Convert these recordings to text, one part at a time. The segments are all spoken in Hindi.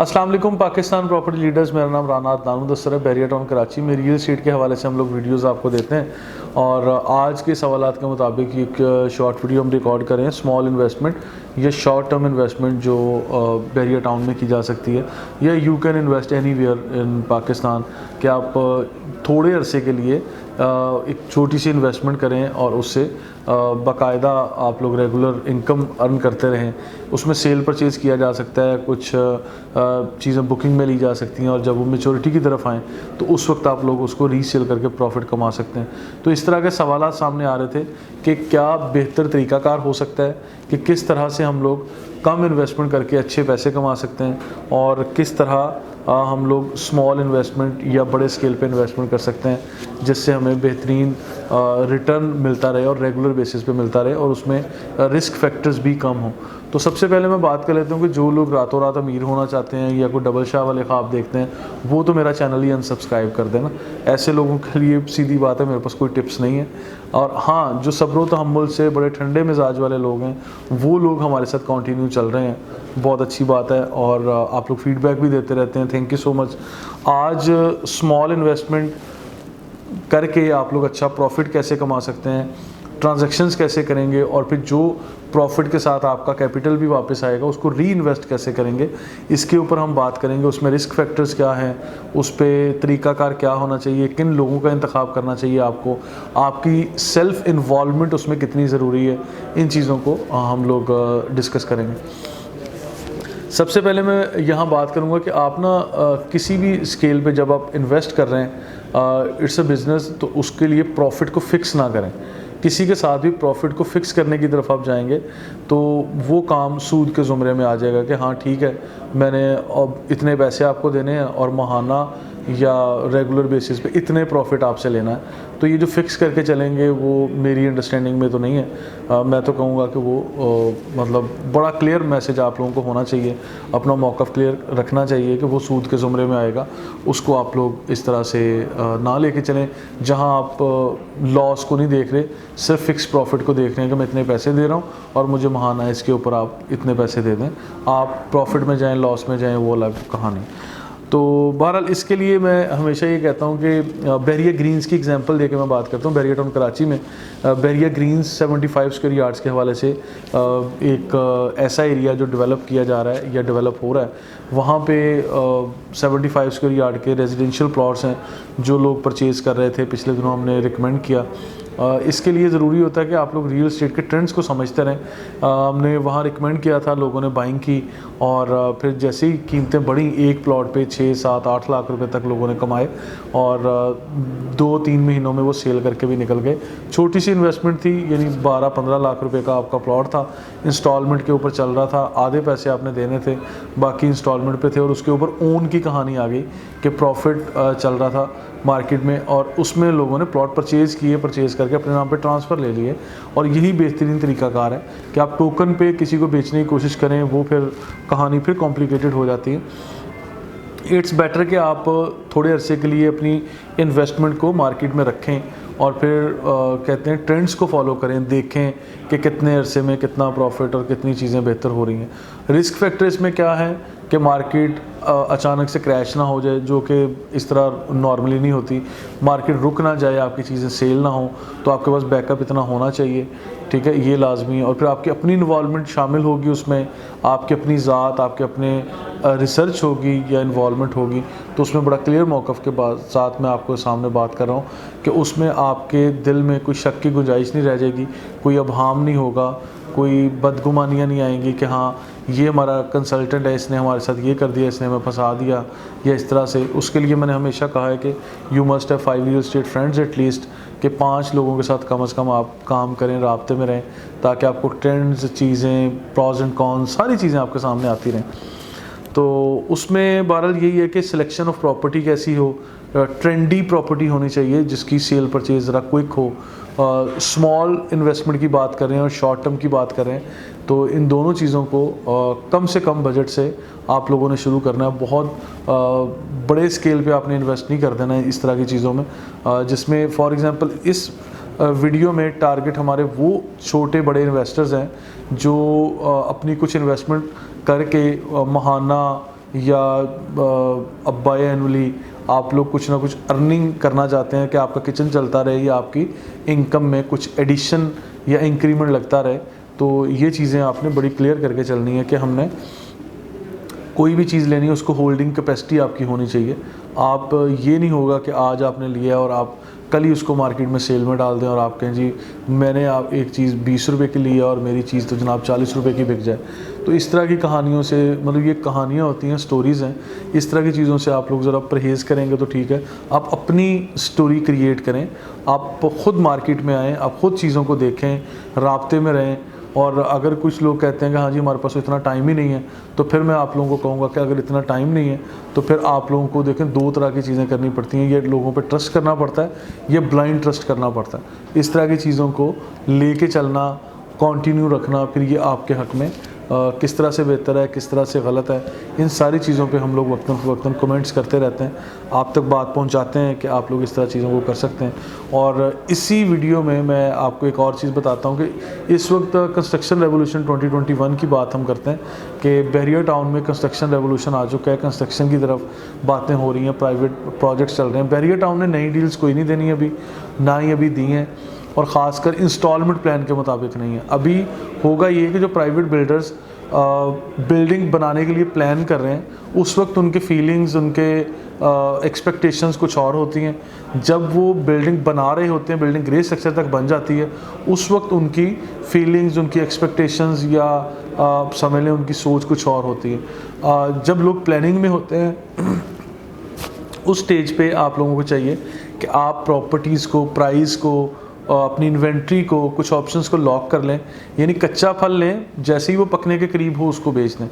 अस्सलाम वालेकुम पाकिस्तान प्रॉपर्टी लीडर्स। मेरा नाम राना अदनान मुदस्सर है, बैरिया टाउन कराची में रियल एस्टेट के हवाले से हम लोग वीडियोस आपको देते हैं। और आज के सवालात के मुताबिक एक शॉर्ट वीडियो हम रिकॉर्ड करें, स्मॉल इन्वेस्टमेंट या शॉर्ट टर्म इन्वेस्टमेंट जो बैरिया टाउन में की जा सकती है, या you can invest anywhere in Pakistan, कि आप थोड़े अरसे के लिए एक छोटी सी इन्वेस्टमेंट करें और उससे बाकायदा आप लोग रेगुलर इनकम अर्न करते रहें। उसमें सेल परचेज़ किया जा सकता है, कुछ चीज़ें बुकिंग में ली जा सकती हैं और जब वो मैच्योरिटी की तरफ आएँ तो उस वक्त आप लोग उसको रीसेल करके प्रॉफिट कमा सकते हैं। तो इस तरह के सवालात सामने आ रहे थे कि क्या बेहतर तरीक़ाकार हो सकता है कि किस तरह से हम लोग कम इन्वेस्टमेंट करके अच्छे पैसे कमा सकते हैं, और किस तरह हम लोग स्मॉल इन्वेस्टमेंट या बड़े स्केल पे इन्वेस्टमेंट कर सकते हैं जिससे हमें बेहतरीन रिटर्न मिलता रहे और रेगुलर बेसिस पे मिलता रहे और उसमें रिस्क फैक्टर्स भी कम हों। तो सबसे पहले मैं बात कर लेता हूँ कि जो लोग रातों रात अमीर होना चाहते हैं या कोई डबल शाह वाले ख्वाब देखते हैं, वो तो मेरा चैनल ही अनसब्सक्राइब कर देना। ऐसे लोगों के लिए सीधी बात है, मेरे पास कोई टिप्स नहीं है। और हाँ, जो सब्र तहम्मुल से बड़े ठंडे मिजाज वाले लोग हैं, वो लोग हमारे साथ कंटिन्यू चल रहे हैं, बहुत अच्छी बात है। और आप लोग फीडबैक भी देते रहते हैं, थैंक यू सो मच। आज स्मॉल इन्वेस्टमेंट करके आप लोग अच्छा प्रॉफिट कैसे कमा सकते हैं, ट्रांजैक्शंस कैसे करेंगे, और फिर जो प्रॉफिट के साथ आपका कैपिटल भी वापस आएगा उसको री इन्वेस्ट कैसे करेंगे, इसके ऊपर हम बात करेंगे। उसमें रिस्क फैक्टर्स क्या हैं, उस पर तरीक़ाकार क्या होना चाहिए, किन लोगों का इंतखाब करना चाहिए आपको, आपकी सेल्फ़ इन्वॉल्वमेंट उसमें कितनी ज़रूरी है, इन चीज़ों को हम लोग डिस्कस करेंगे। सबसे पहले मैं यहाँ बात करूँगा कि आप ना किसी भी स्केल पे जब आप इन्वेस्ट कर रहे हैं, इट्स अ बिज़नेस, तो उसके लिए प्रॉफिट को फ़िक्स ना करें। किसी के साथ भी प्रॉफिट को फ़िक्स करने की तरफ आप जाएंगे तो वो काम सूद के ज़ुमरे में आ जाएगा कि हाँ ठीक है, मैंने अब इतने पैसे आपको देने हैं और माहाना या रेगुलर बेसिस पे इतने प्रॉफिट आपसे लेना है। तो ये जो फ़िक्स करके चलेंगे वो मेरी अंडरस्टैंडिंग में तो नहीं है। मैं तो कहूँगा कि वो मतलब बड़ा क्लियर मैसेज आप लोगों को होना चाहिए, अपना मौक़िफ़ क्लियर रखना चाहिए कि वो सूद के ज़ुमरे में आएगा, उसको आप लोग इस तरह से ना लेके चलें जहाँ आप लॉस को नहीं देख रहे, सिर्फ फिक्स प्रॉफिट को देख रहे हैं कि मैं इतने पैसे दे रहा हूँ और मुझे महाना है, इसके ऊपर आप इतने पैसे दे दें। आप प्रॉफिट में जाएँ, लॉस में जाएँ, वो अलग कहानी। तो बहरहाल इसके लिए मैं हमेशा ये कहता हूँ कि बैरिया ग्रीन्स की एग्जांपल देके मैं बात करता हूँ। बैरिया टाउन कराची में बैरिया ग्रीन्स 75 स्क्वायर यार्ड्स के हवाले से एक ऐसा एरिया जो डेवलप किया जा रहा है या डेवलप हो रहा है, वहाँ पे 75 स्क्वायर यार्ड के रेजिडेंशियल प्लॉट्स हैं जो लोग परचेज़ कर रहे थे। पिछले दिनों हमने रिकमेंड किया। इसके लिए ज़रूरी होता है कि आप लोग रियल एस्टेट के ट्रेंड्स को समझते रहें। हमने वहाँ रिकमेंड किया था, लोगों ने बाइंग की, और फिर जैसे ही कीमतें बढ़ी, एक प्लॉट पे 6, 7, 8 लाख रुपए तक लोगों ने कमाए और 2-3 महीनों में वो सेल करके भी निकल गए। छोटी सी इन्वेस्टमेंट थी, यानी 12-15 लाख रुपए का आपका प्लॉट था, इंस्टॉलमेंट के ऊपर चल रहा था, आधे पैसे आपने देने थे, बाकी इंस्टॉलमेंट पे थे, और उसके ऊपर ओन की कहानी आ गई कि प्रॉफिट चल रहा था मार्केट में, और उसमें लोगों ने प्लॉट परचेज़ किए, परचेज़ करके अपने नाम पे ट्रांसफ़र ले लिए। और यही बेहतरीन तरीक़ाकार है कि आप टोकन पे किसी को बेचने की कोशिश करें, वो फिर कहानी फिर कॉम्प्लिकेटेड हो जाती है। इट्स बेटर कि आप थोड़े अरसे के लिए अपनी इन्वेस्टमेंट को मार्केट में रखें और फिर कहते हैं ट्रेंड्स को फॉलो करें, देखें कि कितने अरसे में कितना प्रॉफिट और कितनी चीज़ें बेहतर हो रही हैं। रिस्क फैक्टर इसमें क्या है कि मार्केट अचानक से क्रैश ना हो जाए, जो कि इस तरह नॉर्मली नहीं होती। मार्केट रुक ना जाए, आपकी चीज़ें सेल ना हो, तो आपके पास बैकअप इतना होना चाहिए, ठीक है, ये लाजमी है। और फिर आपकी अपनी इन्वॉल्वमेंट शामिल होगी उसमें, आपकी अपनी ज़ात, आपके अपने रिसर्च होगी या इन्वॉल्वमेंट होगी, तो उसमें बड़ा क्लियर मौक़िफ़ के बाद साथ मैं आपको सामने बात कर रहा हूँ कि उसमें आपके दिल में कोई शक की गुंजाइश नहीं रह जाएगी, कोई अबहाम नहीं होगा, कोई बदगुमानियाँ नहीं आएंगी कि हाँ ये हमारा कंसल्टेंट है, इसने हमारे साथ ये कर दिया, इसने हमें फंसा दिया, या इस तरह से। उसके लिए मैंने हमेशा कहा है कि you must have 5 real estate friends at least, कि 5 लोगों के साथ कम से कम आप काम करें, राब्ते में रहें, ताकि आपको ट्रेंड्स, चीज़ें, प्रॉज एंड कॉन्स, सारी चीज़ें आपके सामने आती रहें। तो उसमें बहरहाल यही है कि सिलेक्शन ऑफ प्रॉपर्टी कैसी हो, ट्रेंडी प्रॉपर्टी होनी चाहिए जिसकी सेल परचेज़ ज़रा क्विक हो। स्मॉल इन्वेस्टमेंट की बात कर रहे हैं और शॉर्ट टर्म की बात कर रहे हैं, तो इन दोनों चीज़ों को कम से कम बजट से आप लोगों ने शुरू करना है। बहुत बड़े स्केल पे आपने इन्वेस्ट नहीं कर देना है इस तरह की चीज़ों में, जिसमें फॉर एग्ज़ाम्पल इस वीडियो में टारगेट हमारे वो छोटे बड़े इन्वेस्टर्स हैं जो अपनी कुछ इन्वेस्टमेंट करके महाना या बाय एनुअली आप लोग कुछ ना कुछ अर्निंग करना चाहते हैं कि आपका किचन चलता रहे या आपकी इनकम में कुछ एडिशन या इंक्रीमेंट लगता रहे, तो ये चीज़ें आपने बड़ी क्लियर करके चलनी है कि हमने कोई भी चीज़ लेनी है उसको होल्डिंग कैपेसिटी आपकी होनी चाहिए। आप ये नहीं होगा कि आज आपने लिया और आप कल ही उसको मार्केट में सेल में डाल दें और आप कहें जी मैंने आप एक चीज़ 20 रुपये की ली है और मेरी चीज़ तो जनाब 40 रुपये की बिक जाए। तो इस तरह की कहानियों से, मतलब ये कहानियाँ होती हैं, स्टोरीज़ हैं, इस तरह की चीज़ों से आप लोग ज़रा परहेज़ करेंगे तो ठीक है। आप अपनी स्टोरी क्रिएट करें, आप ख़ुद मार्केट में आएँ, आप ख़ुद चीज़ों को देखें, राब्ते में रहें। और अगर कुछ लोग कहते हैं कि हाँ जी हमारे पास इतना टाइम ही नहीं है, तो फिर मैं आप लोगों को कहूँगा कि अगर इतना टाइम नहीं है तो फिर आप लोगों को देखें 2 तरह की चीज़ें करनी पड़ती हैं। ये लोगों पे ट्रस्ट करना पड़ता है, ये ब्लाइंड ट्रस्ट करना पड़ता है। इस तरह की चीज़ों को लेके चलना, कंटिन्यू रखना, फिर ये आपके हक़ में किस तरह से बेहतर है, किस तरह से गलत है, इन सारी चीज़ों पे हम लोग वक्तन कमेंट्स करते रहते हैं, आप तक बात पहुंचाते हैं कि आप लोग इस तरह चीज़ों को कर सकते हैं। और इसी वीडियो में मैं आपको एक और चीज़ बताता हूं कि इस वक्त कंस्ट्रक्शन रेवोल्यूशन 2021 की बात हम करते हैं कि बहरिया टाउन में कंस्ट्रक्शन रेवोल्यूशन आ चुका है, कंस्ट्रक्शन की तरफ बातें हो रही हैं, प्राइवेट प्रोजेक्ट्स चल रहे हैं। बहरिया टाउन ने नई डील्स कोई नहीं देनी अभी, ना ही अभी दी हैं, और ख़ासकर इंस्टॉलमेंट प्लान के मुताबिक नहीं है। अभी होगा ये कि जो प्राइवेट बिल्डर्स बिल्डिंग बनाने के लिए प्लान कर रहे हैं, उस वक्त उनके फीलिंग्स, उनके एक्सपेक्टेशंस कुछ और होती हैं। जब वो बिल्डिंग बना रहे होते हैं, बिल्डिंग ग्रे स्ट्रक्चर तक बन जाती है, उस वक्त उनकी फीलिंग्स, उनकी एक्सपेक्टेशंस या समझ लें उनकी सोच कुछ और होती है। जब लोग प्लानिंग में होते हैं उस स्टेज पे आप लोगों को चाहिए कि आप प्रॉपर्टीज़ को, प्राइस को, अपनी इन्वेंट्री को, कुछ ऑप्शंस को लॉक कर लें, यानी कच्चा फल लें, जैसे ही वो पकने के करीब हो उसको बेच दें।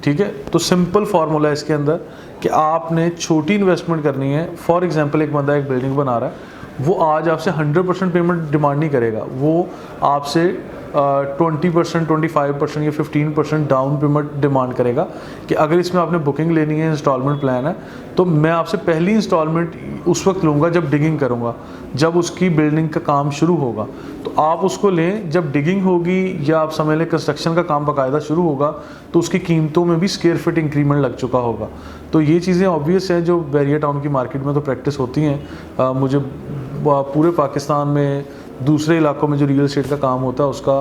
ठीक है, तो सिंपल फार्मूला है इसके अंदर कि आपने छोटी इन्वेस्टमेंट करनी है। फॉर एग्जांपल एक बंदा एक बिल्डिंग बना रहा है, वो आज आपसे 100% पेमेंट डिमांड नहीं करेगा, वो आपसे 20%, 25% या 15% डाउन पेमेंट डिमांड करेगा कि अगर इसमें आपने बुकिंग लेनी है, इंस्टॉलमेंट प्लान है, तो मैं आपसे पहली इंस्टॉलमेंट उस वक्त लूँगा जब डिगिंग करूँगा, जब उसकी बिल्डिंग का काम शुरू होगा। तो आप उसको लें जब डिगिंग होगी या आप समझ लें कंस्ट्रक्शन का काम बाकायदा शुरू होगा, तो उसकी कीमतों में भी स्क्वायर फीट इंक्रीमेंट लग चुका होगा। तो ये चीज़ें ऑब्वियस हैं जो बहरिया टाउन की मार्केट में तो प्रैक्टिस होती हैं। मुझे पूरे पाकिस्तान में दूसरे इलाकों में जो रियल एस्टेट का काम होता है उसका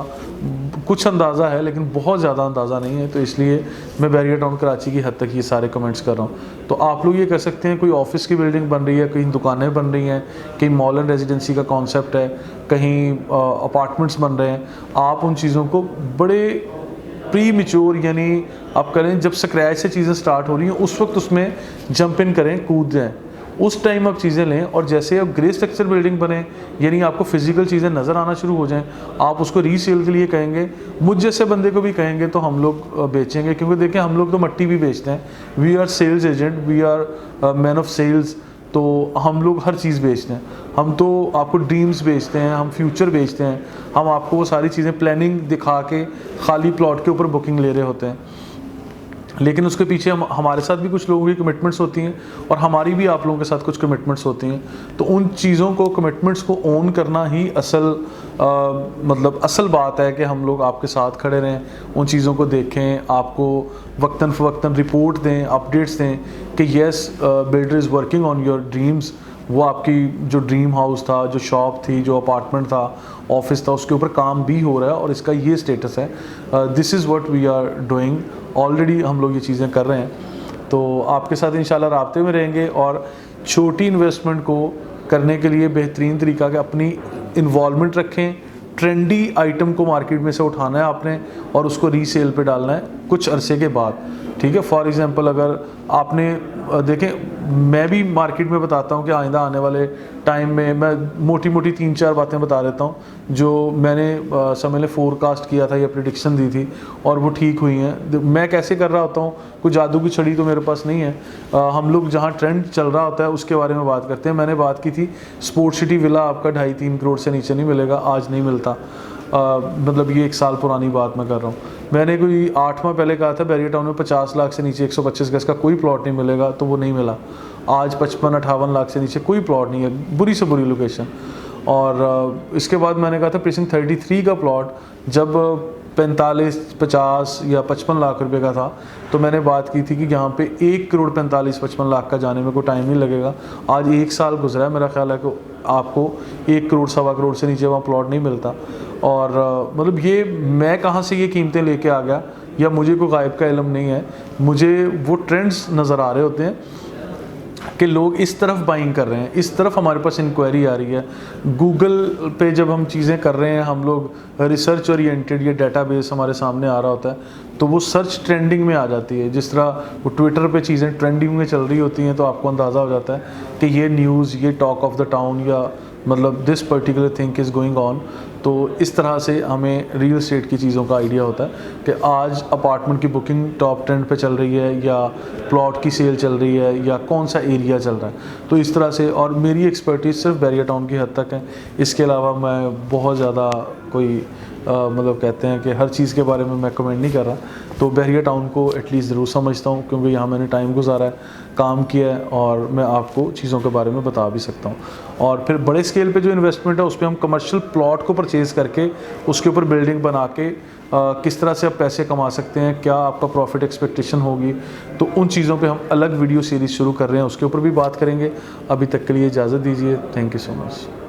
कुछ अंदाज़ा है, लेकिन बहुत ज़्यादा अंदाज़ा नहीं है। तो इसलिए मैं बहरिया टाउन कराची की हद तक ये सारे कमेंट्स कर रहा हूँ। तो आप लोग ये कर सकते हैं, कोई ऑफिस की बिल्डिंग बन रही है, कहीं दुकानें बन रही हैं, कहीं मॉल एंड रेजिडेंसी का कॉन्सेप्ट है, कहीं अपार्टमेंट्स बन रहे हैं, आप उन चीज़ों को बड़े प्री मिच्योर, यानी आप करें जब स्क्रैच से चीज़ें स्टार्ट हो रही हैं उस वक्त उसमें जंप इन करें, कूद जाएँ, उस टाइम आप चीज़ें लें। और जैसे अब ग्रे स्ट्रक्चर बिल्डिंग बने, यानी आपको फिजिकल चीज़ें नज़र आना शुरू हो जाएं, आप उसको रीसेल के लिए कहेंगे, मुझ जैसे बंदे को भी कहेंगे तो हम लोग बेचेंगे। क्योंकि देखें हम लोग तो मट्टी भी बेचते हैं, we are sales agent, we are man of sales. तो हम लोग हर चीज़ बेचते हैं, हम तो आपको ड्रीम्स बेचते हैं, हम फ्यूचर बेचते हैं, हम आपको वो सारी चीज़ें प्लानिंग दिखा के खाली प्लॉट के ऊपर बुकिंग ले रहे होते हैं। लेकिन उसके पीछे हमारे साथ भी कुछ लोगों की कमिटमेंट्स होती हैं और हमारी भी आप लोगों के साथ कुछ कमिटमेंट्स होती हैं। तो उन चीज़ों को, कमिटमेंट्स को ओन करना ही मतलब असल बात है कि हम लोग आपके साथ खड़े रहें, उन चीज़ों को देखें, आपको वक्तन फ़वक्तन रिपोर्ट दें, अपडेट्स दें कि yes builder is working on your dreams. वो आपकी जो ड्रीम हाउस था, जो शॉप थी, जो अपार्टमेंट था, ऑफिस था, उसके ऊपर काम भी हो रहा है और इसका ये स्टेटस है। This is what we are doing. Already हम लोग ये चीज़ें कर रहे हैं। तो आपके साथ इंशाल्लाह राब्ते में रहेंगे। और छोटी इन्वेस्टमेंट को करने के लिए बेहतरीन तरीका कि अपनी इन्वॉल्वमेंट रखें, ट्रेंडी आइटम को मार्केट में से उठाना है आपने और उसको रीसेल पे डालना है कुछ अरसे के बाद। ठीक है, फॉर एग्जांपल अगर आपने देखें, मैं भी मार्केट में बताता हूँ कि आइंदा आने वाले टाइम में मैं मोटी मोटी 3-4 बातें बता देता हूँ जो मैंने समझ लें फोरकास्ट किया था या प्रिडिक्शन दी थी और वो ठीक हुई हैं। मैं कैसे कर रहा होता हूँ, कोई जादू की छड़ी तो मेरे पास नहीं है। हम लोग जहाँ ट्रेंड चल रहा होता है उसके बारे में बात करते हैं। मैंने बात की थी स्पोर्ट सिटी विला आपका 2.5-3 करोड़ से नीचे नहीं मिलेगा, आज नहीं मिलता। मतलब ये 1 साल पुरानी बात मैं कर रहा हूँ। मैंने कोई 8 माह पहले कहा था बहरिया टाउन में 50 लाख से नीचे 125 गज का कोई प्लॉट नहीं मिलेगा, तो वो नहीं मिला। आज 55-58 लाख से नीचे कोई प्लॉट नहीं है, बुरी से बुरी लोकेशन। और इसके बाद मैंने कहा था प्रीसिंक्ट 33 का प्लॉट जब 45, 50 या 55 लाख रुपए का था, तो मैंने बात की थी कि यहाँ पे 1 करोड़ 45-55 लाख का जाने में कोई टाइम नहीं लगेगा। आज 1 साल गुजरा है, मेरा ख्याल है कि आपको 1 करोड़, सवा करोड़ से नीचे वहाँ प्लॉट नहीं मिलता। और मतलब ये मैं कहाँ से ये कीमतें लेके आ गया, या मुझे कोई गायब का इल्म नहीं है, मुझे वो ट्रेंड्स नज़र आ रहे होते हैं कि लोग इस तरफ बाइंग कर रहे हैं, इस तरफ हमारे पास इंक्वायरी आ रही है। गूगल पे जब हम चीज़ें कर रहे हैं, हम लोग रिसर्च ओरिएंटेड, ये डेटाबेस हमारे सामने आ रहा होता है, तो वो सर्च ट्रेंडिंग में आ जाती है। जिस तरह वो ट्विटर पे चीज़ें ट्रेंडिंग में चल रही होती हैं, तो आपको अंदाज़ा हो जाता है कि ये न्यूज़, ये टॉक ऑफ द टाउन, या मतलब this particular thing is going on. तो इस तरह से हमें रियल एस्टेट की चीज़ों का आइडिया होता है कि आज अपार्टमेंट की बुकिंग टॉप ट्रेंड पे चल रही है, या प्लॉट की सेल चल रही है, या कौन सा एरिया चल रहा है। तो इस तरह से, और मेरी एक्सपर्टीज़ सिर्फ बैरियर टाउन की हद तक है, इसके अलावा मैं बहुत ज़्यादा कोई मतलब कहते हैं कि हर चीज़ के बारे में मैं कमेंट नहीं कर रहा। तो बैरियर टाउन को एटलीस्ट ज़रूर समझता हूँ, क्योंकि यहाँ मैंने टाइम गुजारा है, काम किया है, और मैं आपको चीज़ों के बारे में बता भी सकता हूँ। और फिर बड़े स्केल पे जो इन्वेस्टमेंट है, उस पर हम कमर्शियल प्लॉट को परचेज़ करके उसके ऊपर बिल्डिंग बना के किस तरह से आप पैसे कमा सकते हैं, क्या आपका प्रॉफिट एक्सपेक्टेशन होगी, तो उन चीज़ों पे हम अलग वीडियो सीरीज़ शुरू कर रहे हैं, उसके ऊपर भी बात करेंगे। अभी तक के लिए इजाज़त दीजिए। Thank you so much.